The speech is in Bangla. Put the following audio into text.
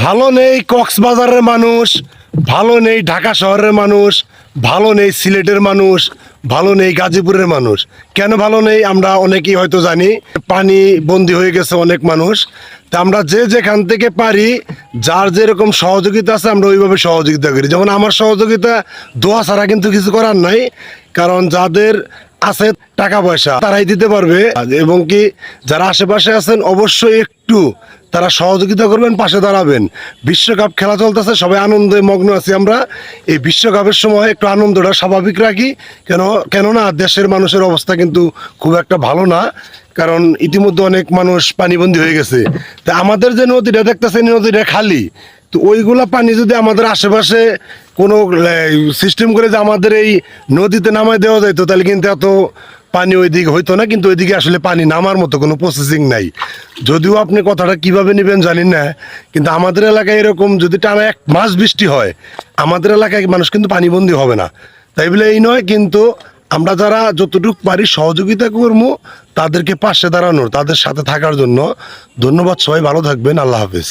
ভালো নেই কক্সবাজারের মানুষ, ভালো নেই ঢাকা শহরের মানুষ, ভালো নেই সিলেটের মানুষ, ভালো নেই গাজীপুরের মানুষ। কেন ভালো নেই আমরা অনেকেই হয়তো জানি। পানি বন্দি হয়ে গেছে অনেক মানুষ। তা আমরা যে যেখান থেকে পারি, যার যেরকম সহযোগিতা আছে আমরা ওইভাবে সহযোগিতা করি। যেমন আমার সহযোগিতা দোয়া ছাড়া কিন্তু কিছু করার নাই, কারণ যাদের আছে টাকা পয়সা তারাই দিতে পারবে। এবং কি যারা আশেপাশে আছেন অবশ্যই একটু তারা সহযোগিতা করবেন, পাশে দাঁড়াবেন। বিশ্বকাপ খেলা চলতেছে, সবাই আনন্দে মগ্ন আছি আমরা। এই বিশ্বকাপের সময় একটু আনন্দটা স্বাভাবিক রাখি। কেননা দেশের মানুষের অবস্থা কিন্তু খুব একটা ভালো না, কারণ ইতিমধ্যে অনেক মানুষ পানিবন্দী হয়ে গেছে। তা আমাদের যে নদীটা দেখতেছেন, এই নদীটা খালি। তো ওইগুলা পানি যদি আমাদের আশেপাশে কোনো সিস্টেম করে যে আমাদের এই নদীতে নামায় দেওয়া যাইতো, তাহলে কিন্তু এত পানি ওইদিকে হইতো না। কিন্তু ওইদিকে আসলে পানি নামার মতো কোনো প্রসেসিং নাই। যদিও আপনি কথাটা কিভাবে নেবেন জানি না, কিন্তু আমাদের এলাকায় এরকম যদি টানা 1 মাস বৃষ্টি হয়, আমাদের এলাকায় মানুষ কিন্তু পানিবন্দী হবে না। তাই বলে এই নয়, কিন্তু আমরা যারা যতটুকু পারি সহযোগিতা করবো, তাদেরকে পাশে দাঁড়ানোর, তাদের সাথে থাকার জন্য। ধন্যবাদ, সবাই ভালো থাকবেন, আল্লাহ হাফেজ।